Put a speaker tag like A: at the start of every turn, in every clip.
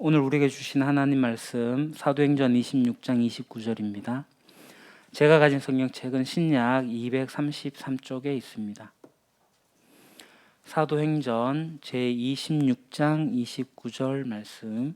A: 오늘 우리에게 주신 하나님 말씀 사도행전 26장 29절입니다. 제가 가진 성경책은 신약 233쪽에 있습니다. 사도행전 제26장 29절 말씀.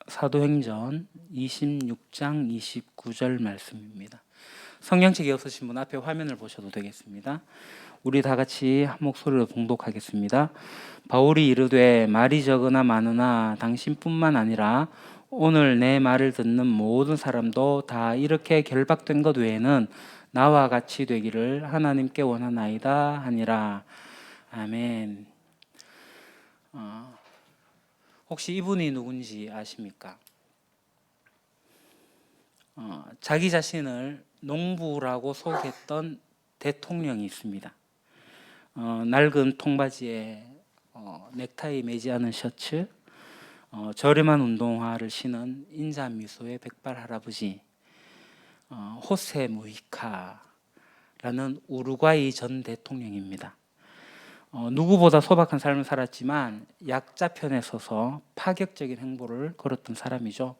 A: 사도행전 26장 29절 말씀입니다. 성경책이 없으신 분 앞에 화면을 보셔도 되겠습니다. 우리 다 같이 한 목소리로 봉독하겠습니다. 바울이 이르되 말이 적으나 많으나 당신뿐만 아니라 오늘 내 말을 듣는 모든 사람도 다 이렇게 결박된 것 외에는 나와 같이 되기를 하나님께 원하나이다 하니라. 아멘. 혹시 이분이 누군지 아십니까? 자기 자신을 농부라고 소개했던 대통령이 있습니다. 낡은 통바지에 넥타이 매지 않은 셔츠, 저렴한 운동화를 신은 인자 미소의 백발 할아버지 호세 무히카라는 우루과이 전 대통령입니다. 누구보다 소박한 삶을 살았지만 약자 편에 서서 파격적인 행보를 걸었던 사람이죠.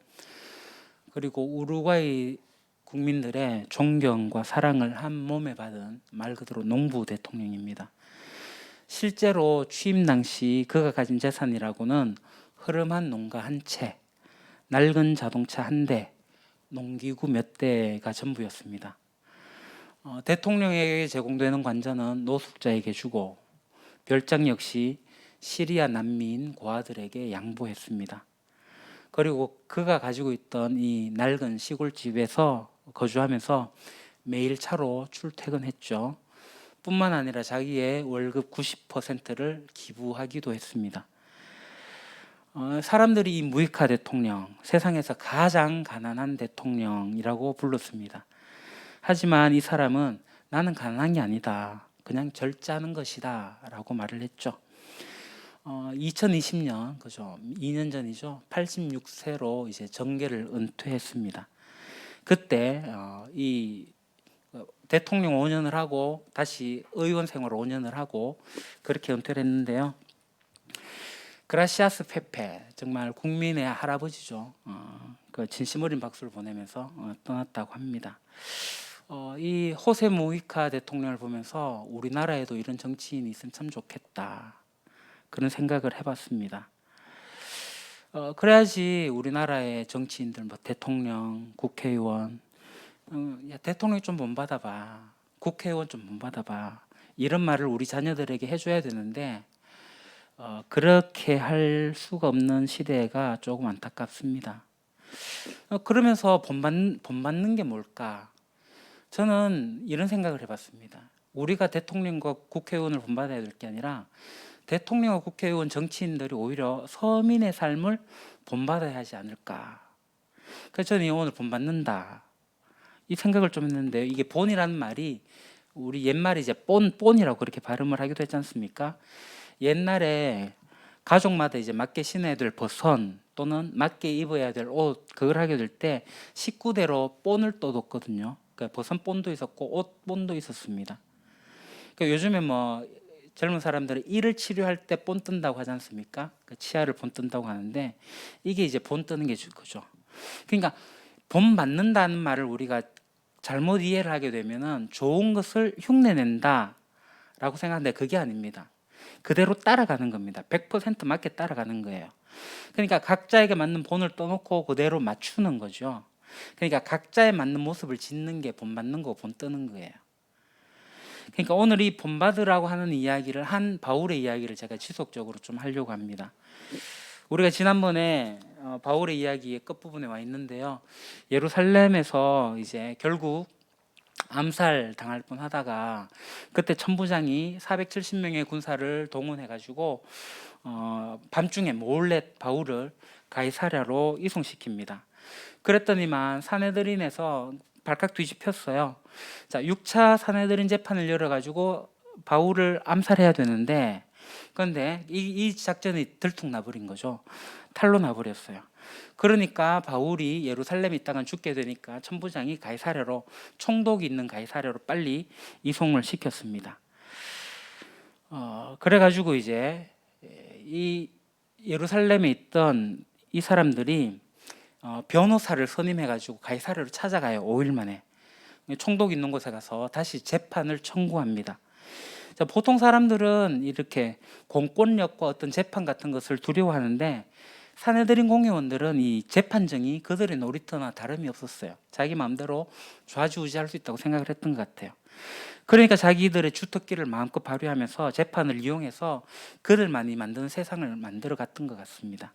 A: 그리고 우루과이 국민들의 존경과 사랑을 한 몸에 받은 말 그대로 농부 대통령입니다. 실제로 취임 당시 그가 가진 재산이라고는 흐름한 농가 한 채, 낡은 자동차 한 대, 농기구 몇 대가 전부였습니다. 대통령에게 제공되는 관저는 노숙자에게 주고 별장 역시 시리아 난민 고아들에게 양보했습니다. 그리고 그가 가지고 있던 이 낡은 시골집에서 거주하면서 매일 차로 출퇴근했죠. 뿐만 아니라 자기의 월급 90%를 기부하기도 했습니다. 사람들이 이 무이카 대통령, 세상에서 가장 가난한 대통령이라고 불렀습니다. 하지만 이 사람은 나는 가난한 게 아니다. 그냥 절제하는 것이다 라고 말을 했죠. 2020년, 그죠? 2년 전이죠. 86세로 이제 정계를 은퇴했습니다. 그때 이 대통령 5년을 하고 다시 의원 생활 5년을 하고 그렇게 은퇴를 했는데요. 그라시아스 페페, 정말 국민의 할아버지죠. 그 진심 어린 박수를 보내면서 떠났다고 합니다. 이 호세 무히카 대통령을 보면서 우리나라에도 이런 정치인이 있으면 참 좋겠다, 그런 생각을 해봤습니다. 그래야지 우리나라의 정치인들, 뭐 대통령, 국회의원, 야, 대통령 좀 본받아봐, 국회의원 좀 본받아봐, 이런 말을 우리 자녀들에게 해줘야 되는데 그렇게 할 수가 없는 시대가 조금 안타깝습니다. 그러면서 본받는 게 뭘까? 저는 이런 생각을 해봤습니다. 우리가 대통령과 국회의원을 본받아야 될 게 아니라 대통령과 국회의원, 정치인들이 오히려 서민의 삶을 본받아야 하지 않을까. 그래서 저는 오늘 본받는다, 이 생각을 좀 했는데, 이게 본이라는 말이 우리 옛말에 이제 본이라고 그렇게 발음을 하기도 했지 않습니까? 옛날에 가족마다 이제 맞게 신어야 될 버선 또는 맞게 입어야 될 옷, 그걸 하게 될 때 식구대로 본을 떠뒀거든요. 그러니까 버선 본도 있었고 옷 본도 있었습니다. 그러니까 요즘에 뭐 젊은 사람들은 이를 치료할 때 본 뜬다고 하지 않습니까? 그 치아를 본 뜬다고 하는데 이게 이제 본 뜨는 게 그죠. 그러니까 본 받는다는 말을 우리가 잘못 이해를 하게 되면은 좋은 것을 흉내낸다라고 생각하는데 그게 아닙니다. 그대로 따라가는 겁니다. 100% 맞게 따라가는 거예요. 그러니까 각자에게 맞는 본을 떠놓고 그대로 맞추는 거죠. 그러니까 각자에 맞는 모습을 짓는 게 본받는 거고 본 뜨는 거예요. 그러니까 오늘 이 본받으라고 하는 이야기를, 한 바울의 이야기를 제가 지속적으로 좀 하려고 합니다. 우리가 지난번에 바울의 이야기의 끝부분에 와 있는데요. 예루살렘에서 이제 결국 암살 당할 뻔하다가 그때 천부장이 470명의 군사를 동원해가지고 밤중에 몰래 바울을 가이사랴로 이송시킵니다. 그랬더니만 사내들인에서 발칵 뒤집혔어요. 자, 6차 사내들인 재판을 열어가지고 바울을 암살해야 되는데, 그런데 이 작전이 들통나버린 거죠. 탈로 나버렸어요. 그러니까 바울이 예루살렘에 있다가 죽게 되니까 천부장이 가이사랴로, 총독이 있는 가이사랴로 빨리 이송을 시켰습니다. 그래가지고 이제 이 예루살렘에 있던 이 사람들이 변호사를 선임해가지고 가이사랴로 찾아가요. 5일 만에 총독 있는 곳에 가서 다시 재판을 청구합니다. 자, 보통 사람들은 이렇게 공권력과 어떤 재판 같은 것을 두려워하는데 사내들인 공회원들은 이 재판정이 그들의 놀이터나 다름이 없었어요. 자기 마음대로 좌지우지할 수 있다고 생각을 했던 것 같아요. 그러니까 자기들의 주특기를 마음껏 발휘하면서 재판을 이용해서 그들만이 만드는 세상을 만들어 갔던 것 같습니다.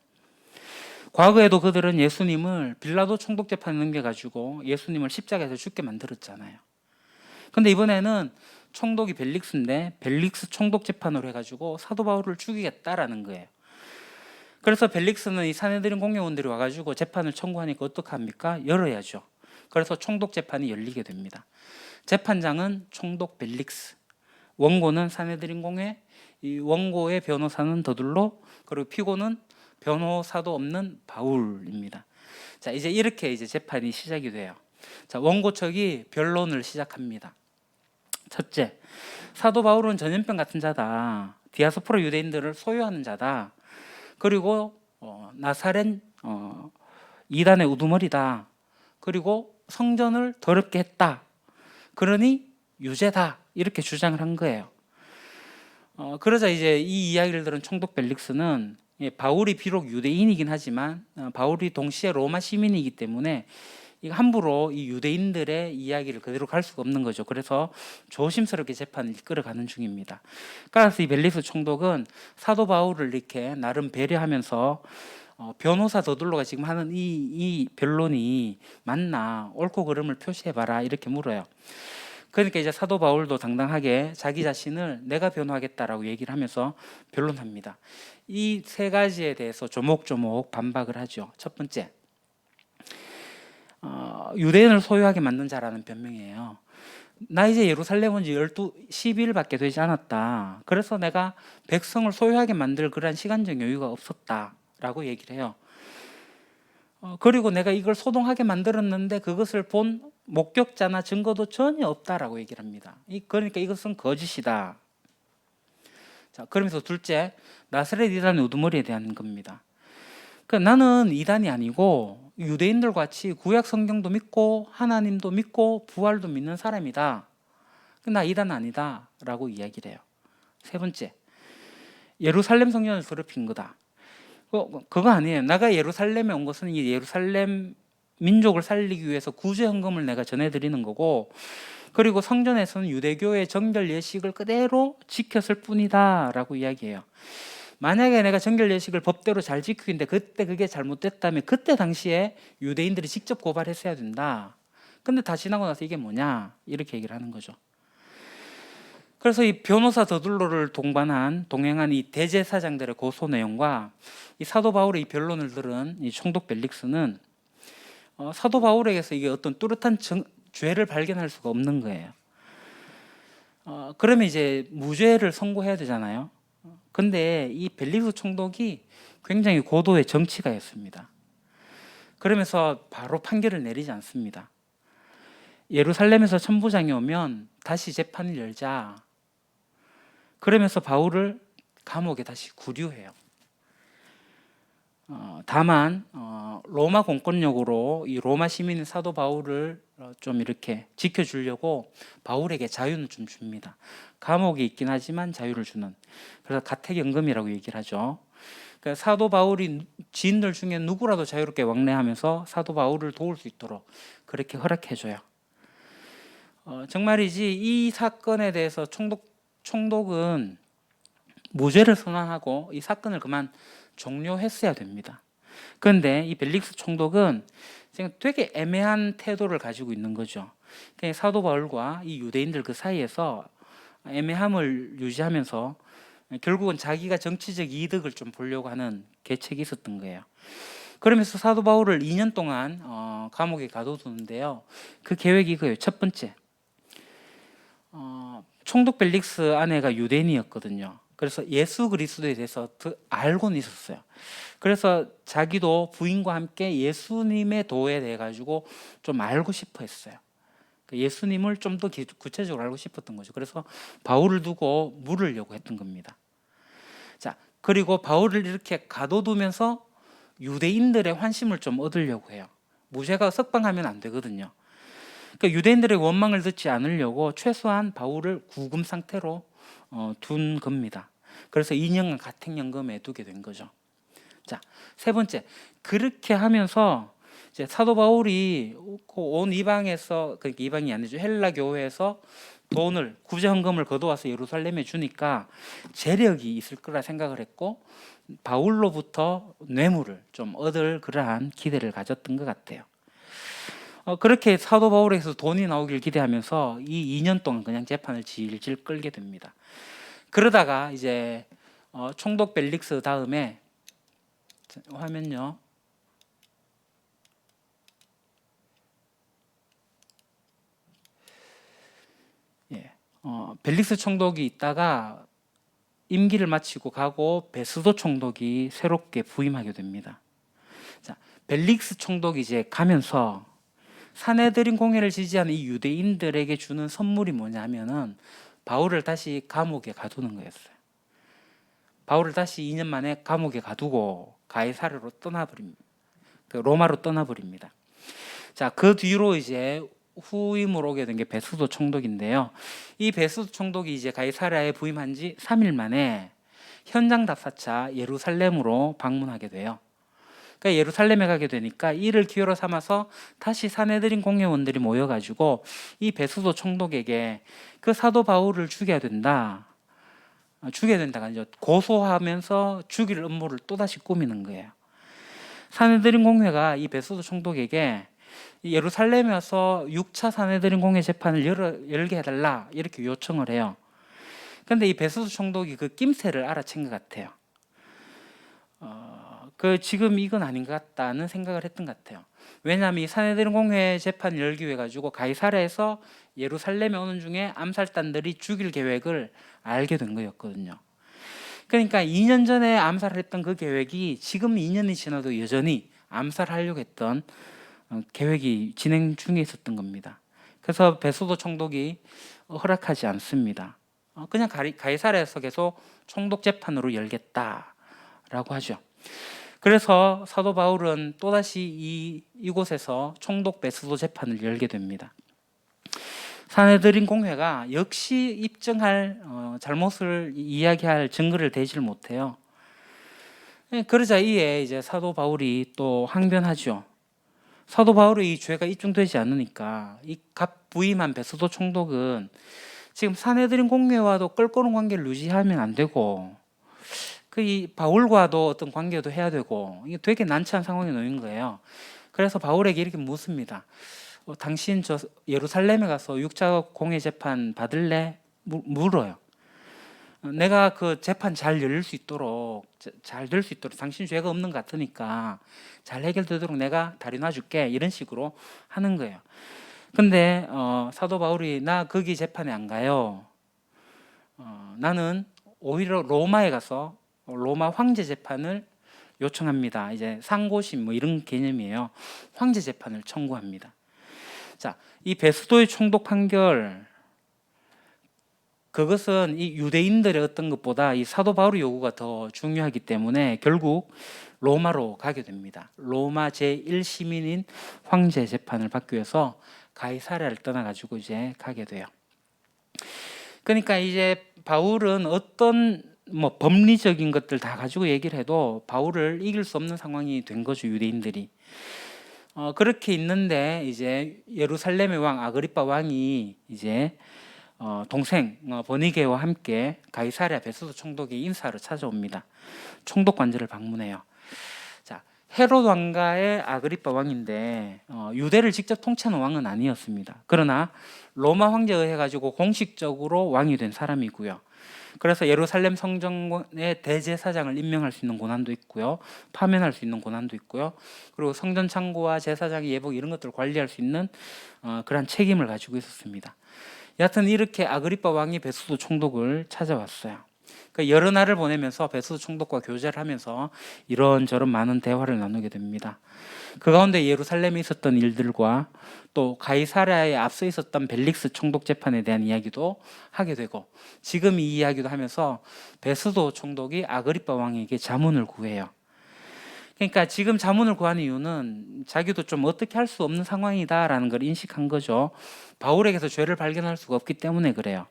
A: 과거에도 그들은 예수님을 빌라도 총독 재판에 넘겨가지고 예수님을 십자가에서 죽게 만들었잖아요. 근데 이번에는 총독이 벨릭스인데 벨릭스 총독 재판으로 해가지고 사도 바울을 죽이겠다라는 거예요. 그래서 벨릭스는 이 사내들인 공회원들이 와가지고 재판을 청구하니까 어떡합니까? 열어야죠. 그래서 총독 재판이 열리게 됩니다. 재판장은 총독 벨릭스, 원고는 사내들인 공회, 이 원고의 변호사는 더둘로, 그리고 피고는 변호사도 없는 바울입니다. 자, 이제 이렇게 이제 재판이 시작이 돼요. 자, 원고 측이 변론을 시작합니다. 첫째, 사도 바울은 전염병 같은 자다. 디아스포라 유대인들을 소유하는 자다. 그리고 나사렛 이단의 우두머리다. 그리고 성전을 더럽게 했다. 그러니 유죄다. 이렇게 주장을 한 거예요. 그러자 이제 이 이야기를 들은 총독 벨릭스는 바울이 비록 유대인이긴 하지만 바울이 동시에 로마 시민이기 때문에 함부로 이 유대인들의 이야기를 그대로 갈 수가 없는 거죠. 그래서 조심스럽게 재판을 이끌어가는 중입니다. 그래서 이 벨릭스 총독은 사도 바울을 이렇게 나름 배려하면서 변호사 더둘로가 지금 하는 이 변론이 맞나, 옳고 그름을 표시해봐라 이렇게 물어요. 그러니까 이제 사도 바울도 당당하게 자기 자신을 내가 변호하겠다라고 얘기를 하면서 변론합니다. 이 세 가지에 대해서 조목조목 반박을 하죠. 첫 번째, 유대인을 소유하게 만든 자라는 변명이에요. 나 이제 예루살렘 온 지 12일밖에 되지 않았다. 그래서 내가 백성을 소유하게 만들 그런 시간적 여유가 없었다라고 얘기를 해요. 그리고 내가 이걸 소동하게 만들었는데 그것을 본 목격자나 증거도 전혀 없다라고 얘기를 합니다. 그러니까 이것은 거짓이다. 자, 그러면서 둘째, 나사렛 이단의 우두머리에 대한 겁니다. 그러니까 나는 이단이 아니고 유대인들 같이 구약 성경도 믿고 하나님도 믿고 부활도 믿는 사람이다. 나 이단 아니다 라고 이야기를 해요. 세 번째, 예루살렘 성전을 더럽힌 거다. 그거 아니에요. 내가 예루살렘에 온 것은 이 예루살렘 민족을 살리기 위해서 구제 헌금을 내가 전해드리는 거고, 그리고 성전에서는 유대교의 정결 예식을 그대로 지켰을 뿐이다 라고 이야기해요. 만약에 내가 정결 예식을 법대로 잘 지키고 있는데 그때 그게 잘못됐다면 그때 당시에 유대인들이 직접 고발했어야 된다. 근데 다 지나고 나서 이게 뭐냐 이렇게 얘기를 하는 거죠. 그래서 이 변호사 더둘로를 동행한 이 대제사장들의 고소 내용과 이 사도 바울의 이 변론을 들은 이 총독 벨릭스는 사도 바울에게서 이게 어떤 뚜렷한 죄를 발견할 수가 없는 거예요. 그러면 이제 무죄를 선고해야 되잖아요. 근데 이 벨릭스 총독이 굉장히 고도의 정치가였습니다. 그러면서 바로 판결을 내리지 않습니다. 예루살렘에서 천부장이 오면 다시 재판을 열자. 그러면서 바울을 감옥에 다시 구류해요. 다만 로마 공권력으로 이 로마 시민인 사도 바울을 좀 이렇게 지켜주려고 바울에게 자유는 좀 줍니다. 감옥에 있긴 하지만 자유를 주는, 그래서 가택연금이라고 얘기를 하죠. 그러니까 사도 바울이 지인들 중에 누구라도 자유롭게 왕래하면서 사도 바울을 도울 수 있도록 그렇게 허락해줘요. 정말이지 이 사건에 대해서 총독은 무죄를 선언하고 이 사건을 그만 종료했어야 됩니다. 그런데 이 벨릭스 총독은 지금 되게 애매한 태도를 가지고 있는 거죠. 그러니까 사도 바울과 이 유대인들 그 사이에서 애매함을 유지하면서 결국은 자기가 정치적 이득을 좀 보려고 하는 계책이 있었던 거예요. 그러면서 사도 바울을 2년 동안 감옥에 가둬두는데요. 그 계획이 이거예요. 첫 번째, 총독 벨릭스 아내가 유대인이었거든요. 그래서 예수 그리스도에 대해서 알고는 있었어요. 그래서 자기도 부인과 함께 예수님의 도에 대해 가지고 좀 알고 싶어 했어요. 예수님을 좀 더 구체적으로 알고 싶었던 거죠. 그래서 바울을 두고 물으려고 했던 겁니다. 자, 그리고 바울을 이렇게 가둬두면서 유대인들의 환심을 좀 얻으려고 해요. 무죄가 석방하면 안 되거든요. 그러니까 유대인들의 원망을 듣지 않으려고 최소한 바울을 구금 상태로 둔 겁니다. 그래서 2년간 가택연금에 두게 된 거죠. 자, 세 번째, 그렇게 하면서 이제 사도 바울이 온 이방에서, 그러니까 이방이 아니죠, 헬라 교회에서 돈을, 구제헌금을 거둬와서 예루살렘에 주니까 재력이 있을 거라 생각을 했고, 바울로부터 뇌물을 좀 얻을 그러한 기대를 가졌던 것 같아요. 그렇게 사도 바울에게서 돈이 나오길 기대하면서 이 2년 동안 그냥 재판을 질질 끌게 됩니다. 그러다가 이제 총독 벨릭스 다음에, 화면요. 예, 벨릭스 총독이 있다가 임기를 마치고 가고 베스도 총독이 새롭게 부임하게 됩니다. 자, 벨릭스 총독이 이제 가면서 사내들인 공회를 지지하는 이 유대인들에게 주는 선물이 뭐냐면은 바울을 다시 감옥에 가두는 거였어요. 바울을 다시 2년 만에 감옥에 가두고 가이사르로 떠나버립니다. 로마로 떠나버립니다. 자, 그 뒤로 이제 후임으로 오게 된 게 베스도 총독인데요. 이 베스도 총독이 이제 가이사랴에 부임한 지 3일 만에 현장 답사차 예루살렘으로 방문하게 돼요. 그러니까 예루살렘에 가게 되니까 이를 기회로 삼아서 다시 사내들인 공회원들이 모여가지고 이 베스도 총독에게 그 사도 바울을 죽여야 된다가 이제 고소하면서 죽일 음모를 또다시 꾸미는 거예요. 사내들인 공회가 이 베스도 총독에게 예루살렘에 와서 6차 사내들인 공회 재판을 열게 해달라 이렇게 요청을 해요. 그런데 이 베스도 총독이 그 낌새를 알아챈 것 같아요. 지금 이건 아닌 것 같다는 생각을 했던 것 같아요. 왜냐하면 이 사내들인 공회 재판을 열기 위해 가지고 가이사랴에서 예루살렘에 오는 중에 암살단들이 죽일 계획을 알게 된 거였거든요. 그러니까 2년 전에 암살을 했던 그 계획이 지금 2년이 지나도 여전히 암살하려고 했던 계획이 진행 중에 있었던 겁니다. 그래서 베스도 총독이 허락하지 않습니다. 그냥 가이사랴에서 계속 총독 재판으로 열겠다라고 하죠. 그래서 사도 바울은 또다시 이곳에서 총독 베스도 재판을 열게 됩니다. 사내들인 공회가 역시 입증할 잘못을 이야기할 증거를 대지를 못해요. 그러자 이에 이제 사도 바울이 또 항변하죠. 사도 바울의 이 죄가 입증되지 않으니까 이 갓 부임한 베스도 총독은 지금 사내들인 공회와도 껄끄러운 관계를 유지하면 안 되고 이 바울과도 어떤 관계도 해야 되고 이게 되게 난처한 상황에 놓인 거예요. 그래서 바울에게 이렇게 묻습니다. 당신 저 예루살렘에 가서 6차 공회 재판 받을래? 물어요. 내가 그 재판 잘 열릴 수 있도록 잘 될 수 있도록 당신 죄가 없는 것 같으니까 잘 해결되도록 내가 다리 놔줄게 이런 식으로 하는 거예요. 근데 사도 바울이 나 거기 재판에 안 가요. 나는 오히려 로마에 가서 로마 황제 재판을 요청합니다. 이제 상고심 뭐 이런 개념이에요. 황제 재판을 청구합니다. 자, 이 베스도의 총독 판결 그것은 이 유대인들의 어떤 것보다 이 사도 바울의 요구가 더 중요하기 때문에 결국 로마로 가게 됩니다. 로마 제1시민인 황제 재판을 받기 위해서 가이사랴를 떠나가지고 이제 가게 돼요. 그러니까 이제 바울은 어떤 법리적인 것들 다 가지고 얘기를 해도 바울을 이길 수 없는 상황이 된 거죠, 유대인들이. 그렇게 있는데 이제 예루살렘의 왕 아그리빠 왕이 이제 동생 버니게와 함께 가이사랴 베스도 총독의 인사로 찾아옵니다. 총독 관저를 방문해요. 자, 헤롯 왕가의 아그리빠 왕인데 유대를 직접 통치하는 왕은 아니었습니다. 그러나 로마 황제에 의해 가지고 공식적으로 왕이 된 사람이고요. 그래서 예루살렘 성전의 대제사장을 임명할 수 있는 권한도 있고요. 파면할 수 있는 권한도 있고요. 그리고 성전 창고와 제사장의 예복 이런 것들을 관리할 수 있는 그런 책임을 가지고 있었습니다. 여하튼 이렇게 아그리빠 왕이 베수도 총독을 찾아왔어요. 그러니까 여러 날을 보내면서 베수도 총독과 교제를 하면서 이런저런 많은 대화를 나누게 됩니다. 그 가운데 예루살렘에 있었던 일들과 또 가이사랴에 앞서 있었던 벨릭스 총독 재판에 대한 이야기도 하게 되고, 지금 이 이야기도 하면서 베수도 총독이 아그리빠 왕에게 자문을 구해요. 그러니까 지금 자문을 구하는 이유는 자기도 좀 어떻게 할 수 없는 상황이다라는 걸 인식한 거죠. 바울에게서 죄를 발견할 수가 없기 때문에 그래요.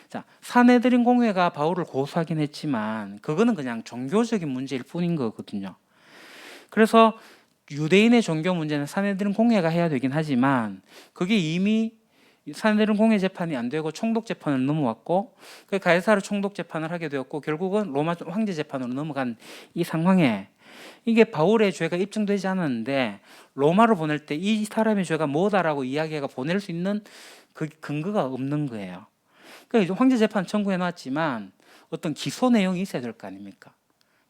A: 자, 사내들인 공회가 바울을 고소하긴 했지만 그거는 그냥 종교적인 문제일 뿐인 거거든요. 그래서 유대인의 종교 문제는 사내들인 공회가 해야 되긴 하지만 그게 이미 사내들인 공회 재판이 안 되고 총독 재판을 넘어왔고 그 가이사르 총독 재판을 하게 되었고 결국은 로마 황제 재판으로 넘어간 이 상황에 이게 바울의 죄가 입증되지 않았는데 로마로 보낼 때 이 사람의 죄가 뭐다라고 이야기가 보낼 수 있는 그 근거가 없는 거예요. 그러니까 황제 재판 청구해 놨지만 어떤 기소 내용이 있어야 될 거 아닙니까?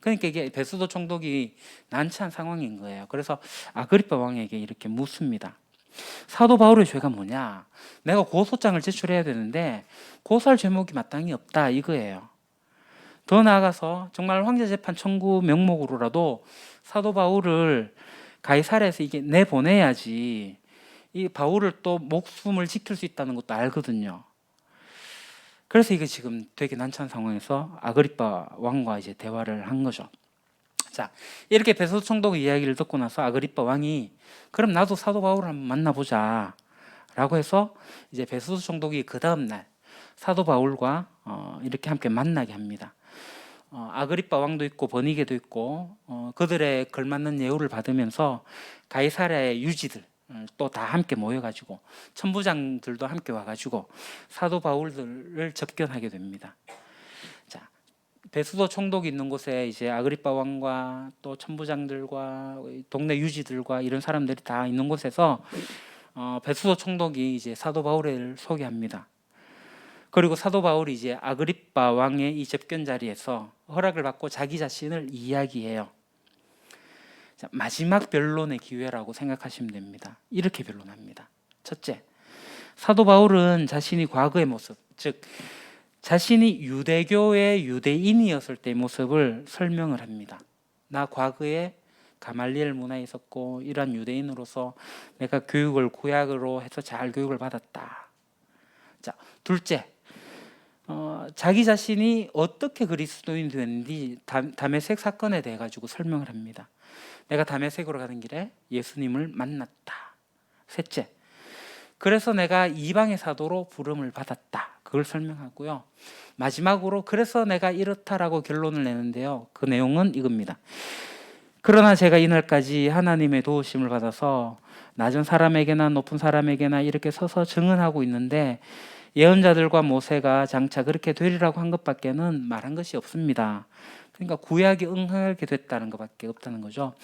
A: 그러니까 이게 베수도 총독이 난처한 상황인 거예요. 그래서 아그리빠 왕에게 이렇게 묻습니다. 사도 바울의 죄가 뭐냐? 내가 고소장을 제출해야 되는데 고소할 제목이 마땅히 없다 이거예요. 더 나아가서 정말 황제 재판 청구 명목으로라도 사도 바울을 가이사랴에서 이게 내보내야지 이 바울을 또 목숨을 지킬 수 있다는 것도 알거든요. 그래서 이게 지금 되게 난처한 상황에서 아그리빠 왕과 이제 대화를 한 거죠. 자, 이렇게 베소도 총독의 이야기를 듣고 나서 아그리빠 왕이 그럼 나도 사도 바울을 한번 만나보자 라고 해서 이제 베소도 총독이 그 다음 날 사도 바울과 이렇게 함께 만나게 합니다. 아그리빠 왕도 있고 버니게도 있고 그들의 걸맞는 예우를 받으면서 가이사랴의 유지들 또 다 함께 모여가지고 천부장들도 함께 와가지고 사도 바울들을 접견하게 됩니다. 자, 베수도 총독이 있는 곳에 이제 아그리빠 왕과 또 천부장들과 동네 유지들과 이런 사람들이 다 있는 곳에서 베수도 총독이 이제 사도 바울을 소개합니다. 그리고 사도 바울이 이제 아그리빠 왕의 이 접견 자리에서 허락을 받고 자기 자신을 이야기해요. 자, 마지막 변론의 기회라고 생각하시면 됩니다. 이렇게 변론합니다. 첫째, 사도 바울은 자신이 과거의 모습, 즉 자신이 유대교의 유대인이었을 때의 모습을 설명을 합니다. 나 과거에 가말리엘 문화에 있었고 이러한 유대인으로서 내가 교육을 구약으로 해서 잘 교육을 받았다. 자, 둘째, 자기 자신이 어떻게 그리스도인이 됐는지 다메섹 사건에 대해 가지고 설명을 합니다. 내가 다메섹으로 가는 길에 예수님을 만났다. 셋째, 그래서 내가 이방의 사도로 부름을 받았다. 그걸 설명하고요. 마지막으로 그래서 내가 이렇다라고 결론을 내는데요. 그 내용은 이겁니다. 그러나 제가 이날까지 하나님의 도우심을 받아서 낮은 사람에게나 높은 사람에게나 이렇게 서서 증언하고 있는데 예언자들과 모세가 장차 그렇게 되리라고 한 것밖에는 말한 것이 없습니다. 그러니까 구약이 응하게 됐다는 것밖에 없다는 거죠.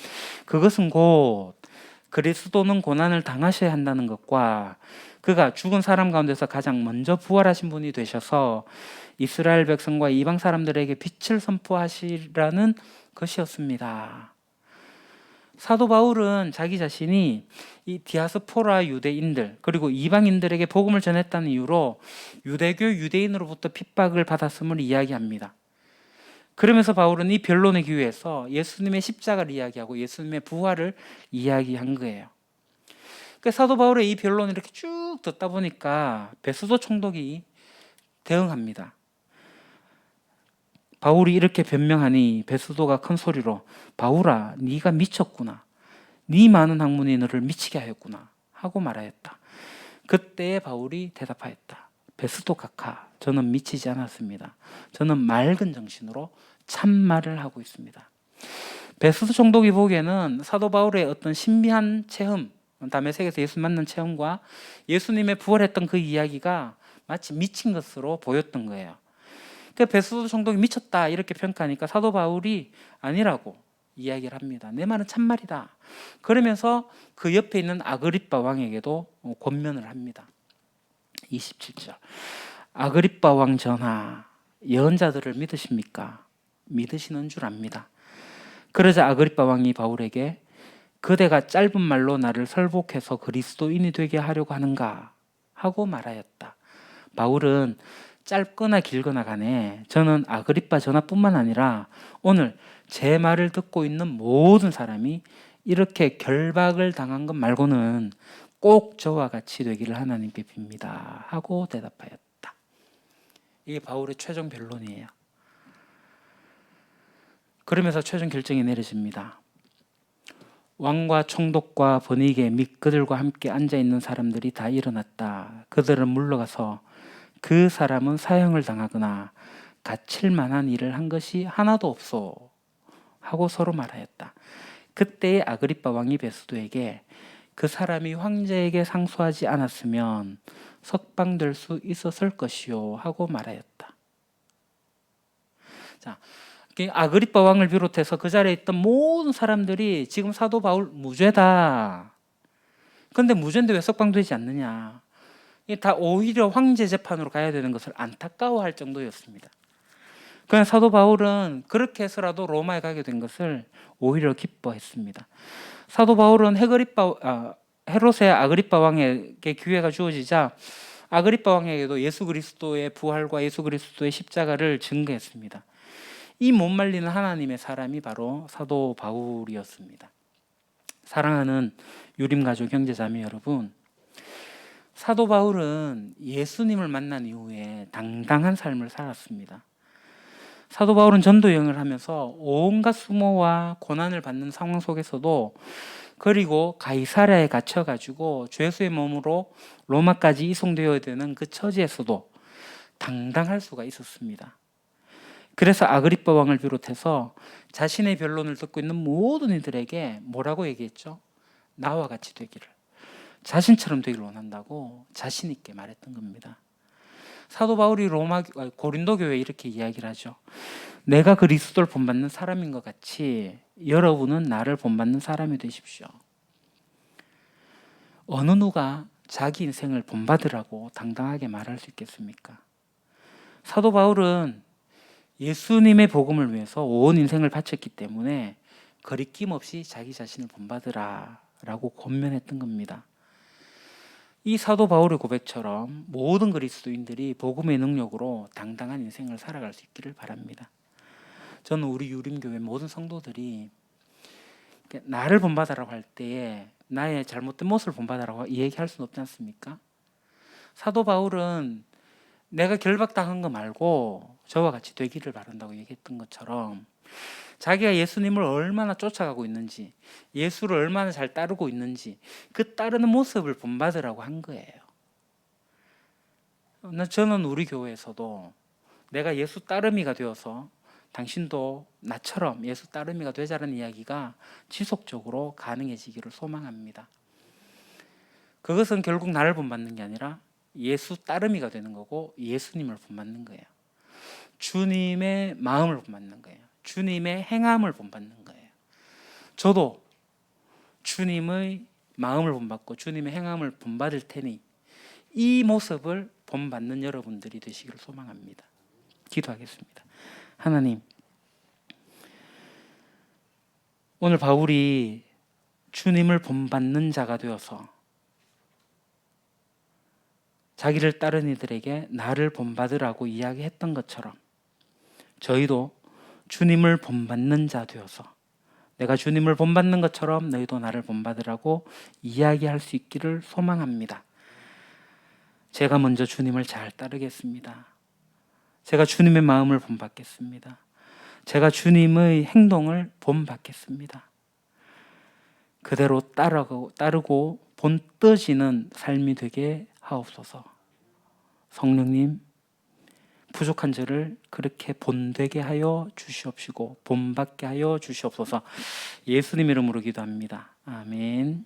A: 그것은 곧 그리스도는 고난을 당하셔야 한다는 것과 그가 죽은 사람 가운데서 가장 먼저 부활하신 분이 되셔서 이스라엘 백성과 이방 사람들에게 빛을 선포하시라는 것이었습니다. 사도 바울은 자기 자신이 이 디아스포라 유대인들 그리고 이방인들에게 복음을 전했다는 이유로 유대교 유대인으로부터 핍박을 받았음을 이야기합니다. 그러면서 바울은 이 변론의 기회에서 예수님의 십자가를 이야기하고 예수님의 부활을 이야기한 거예요. 그러니까 사도 바울의 이 변론을 이렇게 쭉 듣다 보니까 베수도 총독이 대응합니다. 바울이 이렇게 변명하니 베수도가 큰 소리로 바울아 네가 미쳤구나. 네 많은 학문이 너를 미치게 하였구나 하고 말하였다. 그때 바울이 대답하였다. 베수도 각하 저는 미치지 않았습니다. 저는 맑은 정신으로 참말을 하고 있습니다. 베수도 총독이 보기에는 사도 바울의 어떤 신비한 체험, 다메섹에서 예수 만난 체험과 예수님의 부활했던 그 이야기가 마치 미친 것으로 보였던 거예요. 그 베수도 총독이 미쳤다 이렇게 평가하니까 사도 바울이 아니라고 이야기를 합니다. 내 말은 참말이다. 그러면서 그 옆에 있는 아그리빠 왕에게도 권면을 합니다. 27절. 아그리빠 왕 전하, 예언자들을 믿으십니까? 믿으시는 줄 압니다. 그러자 아그리빠 왕이 바울에게 그대가 짧은 말로 나를 설복해서 그리스도인이 되게 하려고 하는가? 하고 말하였다. 바울은 짧거나 길거나 간에 저는 아그리빠 전하뿐만 아니라 오늘 제 말을 듣고 있는 모든 사람이 이렇게 결박을 당한 것 말고는 꼭 저와 같이 되기를 하나님께 빕니다. 하고 대답하였다. 이게 바울의 최종 변론이에요. 그러면서 최종 결정이 내려집니다. 왕과 총독과 번이게 및 그들과 함께 앉아있는 사람들이 다 일어났다. 그들은 물러가서 그 사람은 사형을 당하거나 갇힐 만한 일을 한 것이 하나도 없소 하고 서로 말하였다. 그때의 아그리빠 왕이 베스도에게 그 사람이 황제에게 상소하지 않았으면 석방될 수 있었을 것이요 하고 말하였다. 자, 아그리빠 왕을 비롯해서 그 자리에 있던 모든 사람들이 지금 사도 바울 무죄다. 그런데 무죄인데 왜 석방되지 않느냐. 다 오히려 황제 재판으로 가야 되는 것을 안타까워할 정도였습니다. 그냥 사도 바울은 그렇게 해서라도 로마에 가게 된 것을 오히려 기뻐했습니다. 사도 바울은 헤롯의 아그리빠 왕에게 기회가 주어지자 아그리빠 왕에게도 예수 그리스도의 부활과 예수 그리스도의 십자가를 증거했습니다. 이 못 말리는 하나님의 사람이 바로 사도 바울이었습니다. 사랑하는 유림가족 형제자매 여러분, 사도 바울은 예수님을 만난 이후에 당당한 삶을 살았습니다. 사도 바울은 전도 여행을 하면서 온갖 수모와 고난을 받는 상황 속에서도, 그리고 가이사랴에 갇혀가지고 죄수의 몸으로 로마까지 이송되어야 되는 그 처지에서도 당당할 수가 있었습니다. 그래서 아그리빠 왕을 비롯해서 자신의 변론을 듣고 있는 모든 이들에게 뭐라고 얘기했죠? 나와 같이 되기를, 자신처럼 되기를 원한다고 자신 있게 말했던 겁니다. 사도 바울이 고린도 교회에 이렇게 이야기를 하죠. 내가 그리스도를 본받는 사람인 것 같이 여러분은 나를 본받는 사람이 되십시오. 어느 누가 자기 인생을 본받으라고 당당하게 말할 수 있겠습니까? 사도 바울은 예수님의 복음을 위해서 온 인생을 바쳤기 때문에 거리낌 없이 자기 자신을 본받으라라고 권면했던 겁니다. 이 사도 바울의 고백처럼 모든 그리스도인들이 복음의 능력으로 당당한 인생을 살아갈 수 있기를 바랍니다. 저는 우리 유림교회 모든 성도들이 나를 본받으라고 할 때에 나의 잘못된 모습을 본받으라고 얘기할 수는 없지 않습니까? 사도 바울은 내가 결박당한 거 말고 저와 같이 되기를 바란다고 얘기했던 것처럼 자기가 예수님을 얼마나 쫓아가고 있는지, 예수를 얼마나 잘 따르고 있는지 그 따르는 모습을 본받으라고 한 거예요. 저는 우리 교회에서도 내가 예수 따르미가 되어서 당신도 나처럼 예수 따르미가 되자라는 이야기가 지속적으로 가능해지기를 소망합니다. 그것은 결국 나를 본받는 게 아니라 예수 따르미가 되는 거고 예수님을 본받는 거예요. 주님의 마음을 본받는 거예요. 주님의 행함을 본받는 거예요. 저도 주님의 마음을 본받고 주님의 행함을 본받을 테니 이 모습을 본받는 여러분들이 되시기를 소망합니다. 기도하겠습니다. 하나님, 오늘 바울이 주님을 본받는 자가 되어서 자기를 따른 이들에게 나를 본받으라고 이야기했던 것처럼 저희도 주님을 본받는 자 되어서 내가 주님을 본받는 것처럼 너희도 나를 본받으라고 이야기할 수 있기를 소망합니다. 제가 먼저 주님을 잘 따르겠습니다. 제가 주님의 마음을 본받겠습니다. 제가 주님의 행동을 본받겠습니다. 그대로 따르고 본떠지는 삶이 되게 하옵소서. 성령님, 부족한 저를 그렇게 본되게 하여 주시옵시고 본받게 하여 주시옵소서. 예수님 이름으로 기도합니다. 아멘.